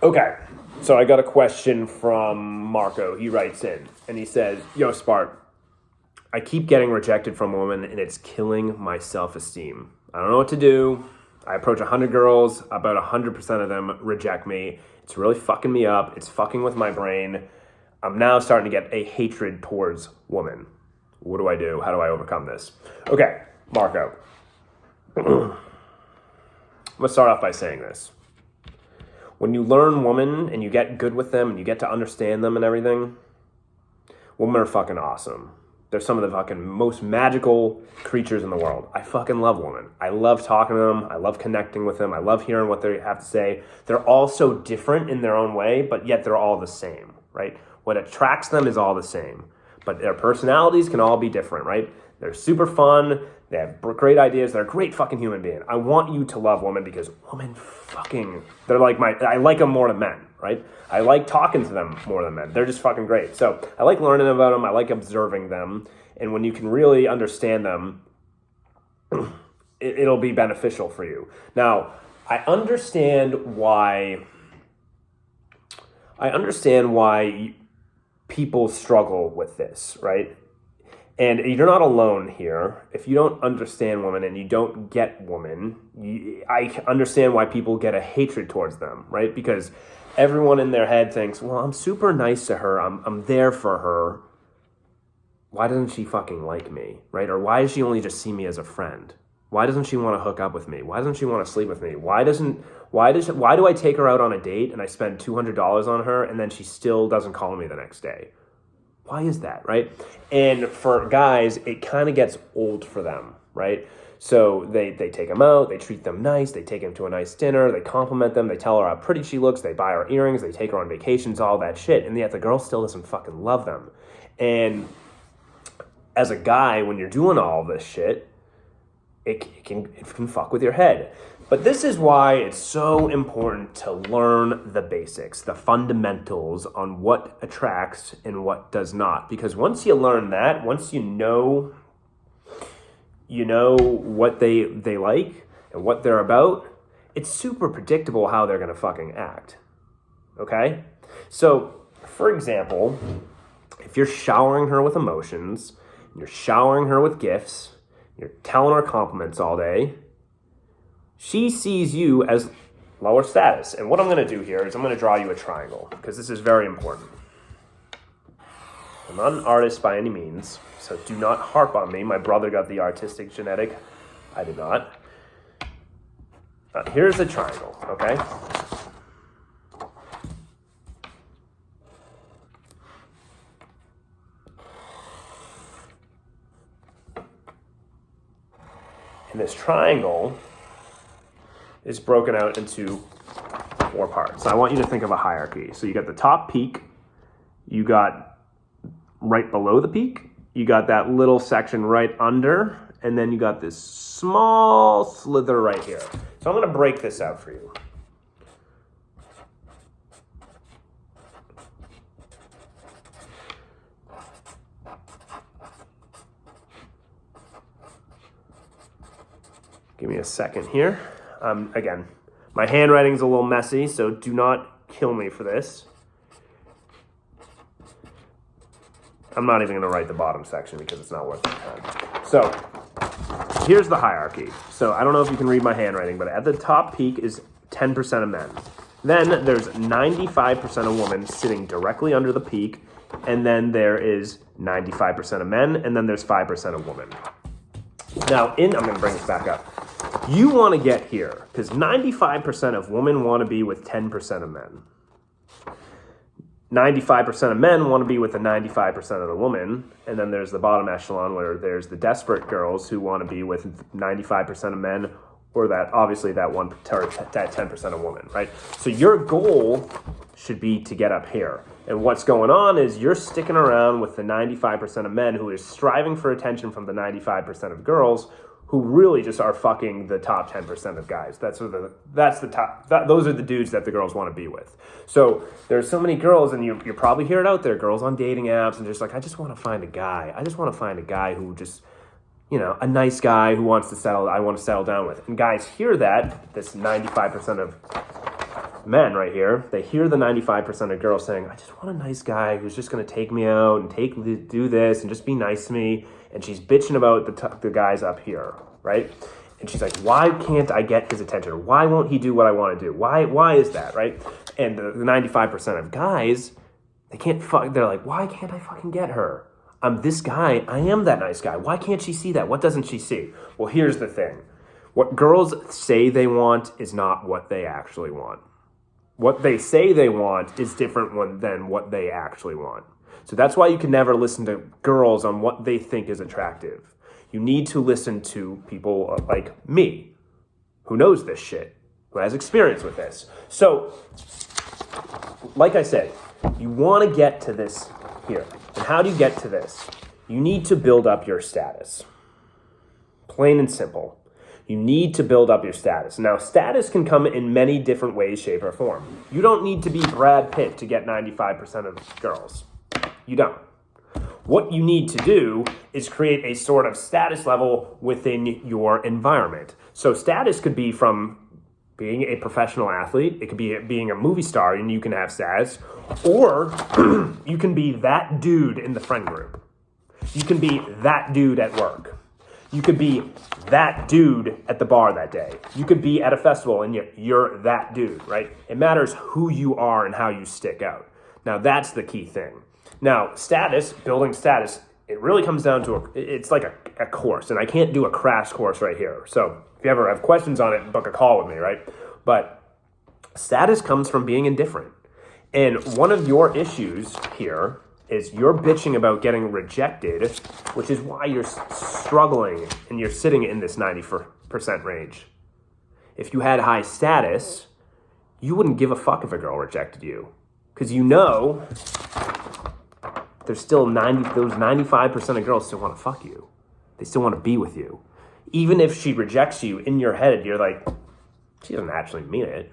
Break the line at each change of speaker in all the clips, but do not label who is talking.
Okay, so I got a question from Marco. He writes in, and he says, Yo, Spart, I keep getting rejected from women, and it's killing my self-esteem. I don't know what to do. I approach 100 girls. About 100% of them reject me. It's really fucking me up. It's fucking with my brain. I'm now starting to get a hatred towards women. What do I do? How do I overcome this? Okay, Marco. I'm going to start off by saying this. When you learn women and you get good with them and you get to understand them and everything, women are fucking awesome. They're some of the fucking most magical creatures in the world. I fucking love women. I love talking to them. I love connecting with them. I love hearing what they have to say. They're all so different in their own way, but yet they're all the same, right? What attracts them is all the same, but their personalities can all be different, right? They're super fun. They have great ideas. They're a great fucking human being. I want you to love women because women they're like I like them more than men, right? I like talking to them more than men. They're just fucking great. So I like learning about them. I like observing them. And when you can really understand them, it'll be beneficial for you. Now, I understand why people struggle with this, right? And you're not alone here. If you don't understand women and you don't get women, I understand why people get a hatred towards them, right? Because everyone in their head thinks, well, I'm super nice to her. I'm there for her. Why doesn't she fucking like me, right? Or why does she only just see me as a friend? Why doesn't she want to hook up with me? Why doesn't she want to sleep with me? Why do I take her out on a date and I spend $200 on her and then she still doesn't call me the next day? Why is that, right? And for guys, it kind of gets old for them, right? So they take them out, they treat them nice, they take them to a nice dinner, they compliment them, they tell her how pretty she looks, they buy her earrings, they take her on vacations, all that shit, and yet the girl still doesn't fucking love them. And as a guy, when you're doing all this shit, it can fuck with your head. But this is why it's so important to learn the basics, the fundamentals on what attracts and what does not. Because once you learn that, once you know what they like and what they're about, it's super predictable how they're going to fucking act. Okay? So, for example, if you're showering her with emotions, you're showering her with gifts, you're telling her compliments all day, she sees you as lower status. And what I'm going to do here is I'm going to draw you a triangle because this is very important. I'm not an artist by any means, so do not harp on me. My brother got the artistic genetic. I did not. Here's a triangle, okay? And this triangle is broken out into 4 parts. So I want you to think of a hierarchy. So you got the top peak, you got right below the peak, you got that little section right under, and then you got this small slither right here. So I'm going to break this out for you. Give me a second here. Again, my handwriting's a little messy, so do not kill me for this. I'm not even going to write the bottom section because it's not worth my time. So here's the hierarchy. So I don't know if you can read my handwriting, but at the top peak is 10% of men. Then there's 95% of women sitting directly under the peak, and then there is 95% of men, and then there's 5% of women. Now, I'm going to bring this back up. You want to get here because 95% of women want to be with 10% of men. 95% of men want to be with the 95% of the woman, and then there's the bottom echelon where there's the desperate girls who want to be with 95% of men, or that 10% of women, right? So your goal should be to get up here. And what's going on is you're sticking around with the 95% of men who is striving for attention from the 95% of girls who really just are fucking the top 10% of guys. Those are the dudes that the girls want to be with. So there's so many girls, and you probably hear it out there, girls on dating apps, and just like, I just want to find a guy. I just want to find a guy who just, a nice guy who I want to settle down with. And guys hear that, this 95% of men right here, they hear the 95% of girls saying, I just want a nice guy who's just going to take me out and do this and just be nice to me. And she's bitching about the guys up here, right? And she's like, why can't I get his attention? Why won't he do what I want to do? Why is that, right? And the 95% of guys, they're like, why can't I fucking get her? I'm this guy. I am that nice guy. Why can't she see that? What doesn't she see? Well, here's the thing. What girls say they want is not what they actually want. What they say they want is different than what they actually want. So that's why you can never listen to girls on what they think is attractive. You need to listen to people like me, who knows this shit, who has experience with this. So, like I said, you want to get to this here. And how do you get to this? You need to build up your status. Plain and simple. You need to build up your status. Now, status can come in many different ways, shape, or form. You don't need to be Brad Pitt to get 95% of girls. You don't. What you need to do is create a sort of status level within your environment. So status could be from being a professional athlete. It could be being a movie star and you can have status. Or you can be that dude in the friend group. You can be that dude at work. You could be that dude at the bar that day. You could be at a festival and you're that dude, right? It matters who you are and how you stick out. Now, that's the key thing. Now, building status, it really comes down to, it's like a course, and I can't do a crash course right here. So if you ever have questions on it, book a call with me, right? But status comes from being indifferent. And one of your issues here is you're bitching about getting rejected, which is why you're struggling and you're sitting in this 90% range. If you had high status, you wouldn't give a fuck if a girl rejected you. Because you know there's still those 95% of girls still want to fuck you. They still want to be with you. Even if she rejects you, in your head, you're like, she doesn't actually mean it.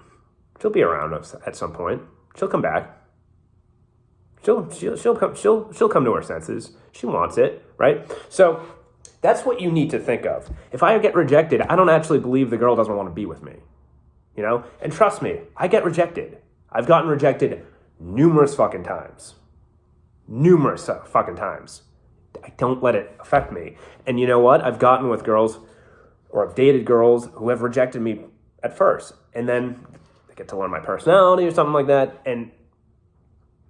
She'll be around us at some point. She'll come back. She'll come to her senses. She wants it, right? So that's what you need to think of. If I get rejected, I don't actually believe the girl doesn't want to be with me. You know? And trust me, I get rejected. I've gotten rejected numerous fucking times. Numerous fucking times. I don't let it affect me. And you know what? I've gotten with girls, or I've dated girls who have rejected me at first. And then they get to learn my personality or something like that. And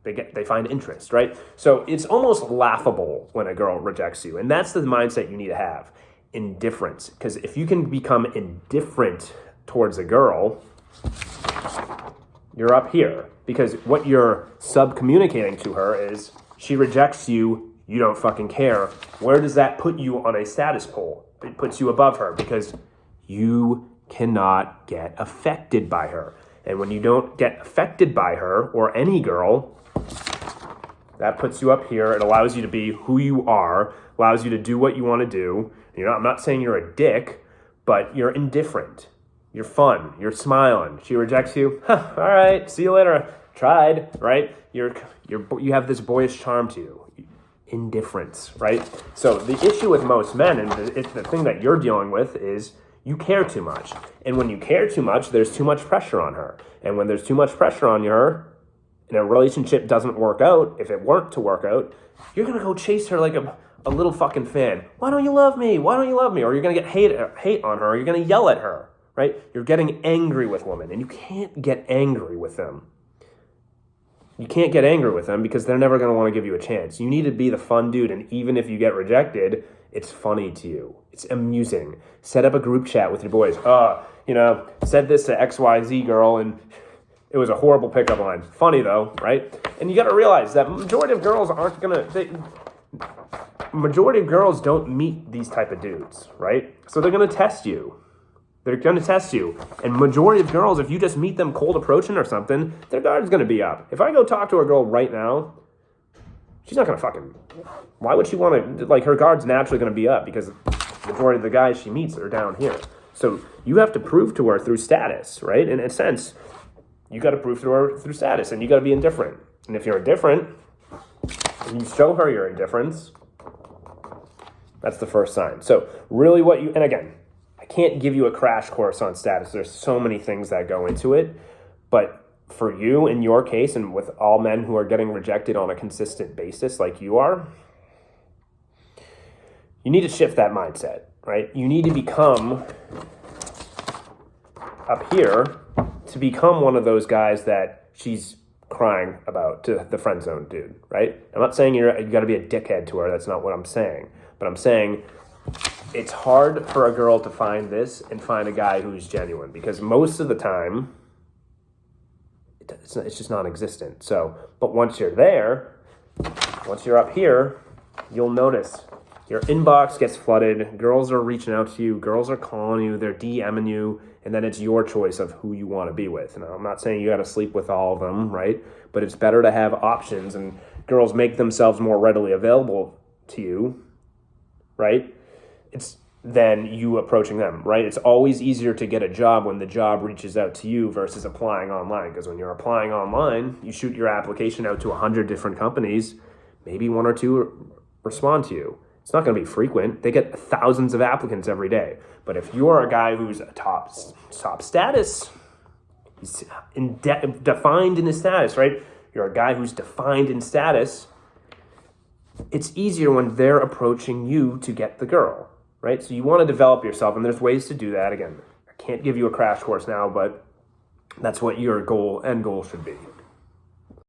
they find interest, right? So it's almost laughable when a girl rejects you. And that's the mindset you need to have. Indifference. Because if you can become indifferent towards a girl, you're up here. Because what you're sub-communicating to her is, she rejects you, you don't fucking care. Where does that put you on a status pole? It puts you above her because you cannot get affected by her. And when you don't get affected by her, or any girl, that puts you up here. It allows you to be who you are, allows you to do what you want to do. I'm not saying you're a dick, but you're indifferent. You're fun. You're smiling. She rejects you. All right, see you later. Tried, right? You have this boyish charm to you. Indifference, right? So the issue with most men, and the thing that you're dealing with, is you care too much. And when you care too much, there's too much pressure on her. And when there's too much pressure on her, and a relationship doesn't work out, if it weren't to work out, you're going to go chase her like a little fucking fan. Why don't you love me? Why don't you love me? Or you're going to get hate on her, or you're going to yell at her, right? You're getting angry with women, and you can't get angry with them. You can't get angry with them because they're never going to want to give you a chance. You need to be the fun dude, and even if you get rejected, it's funny to you. It's amusing. Set up a group chat with your boys. Said this to XYZ girl, and it was a horrible pickup line. Funny though, right? And you got to realize that majority of girls don't meet these type of dudes, right? So they're going to test you. They're going to test you. And majority of girls, if you just meet them cold approaching or something, their guard's going to be up. If I go talk to a girl right now, she's not going to fucking... Why would she want to... Her guard's naturally going to be up because the majority of the guys she meets are down here. So you have to prove to her through status, right? In a sense, you got to prove to her through status, and you got to be indifferent. And if you're indifferent, and you show her your indifference, that's the first sign. So really and again, I can't give you a crash course on status. There's so many things that go into it, but for you, in your case, and with all men who are getting rejected on a consistent basis like you are, you need to shift that mindset, right? You need to become, up here, to become one of those guys that she's crying about to the friend zone dude, right? I'm not saying you got to be a dickhead to her. That's not what I'm saying. But I'm saying it's hard for a girl to find this and find a guy who's genuine, because most of the time it's just non-existent. So, but once you're there, once you're up here, you'll notice your inbox gets flooded. Girls are reaching out to you. Girls are calling you. They're DMing you. And then it's your choice of who you want to be with. And I'm not saying you got to sleep with all of them, right? But it's better to have options, and girls make themselves more readily available to you, right? It's than you approaching them, right? It's always easier to get a job when the job reaches out to you versus applying online. Because when you're applying online, you shoot your application out to 100 different companies, maybe one or two respond to you. It's not going to be frequent. They get thousands of applicants every day. But if you're a guy who's a top status, he's defined in his status, right? You're a guy who's defined in status. It's easier when they're approaching you to get the girl, right? So you want to develop yourself, and there's ways to do that. Again, I can't give you a crash course now, but that's what your end goal should be.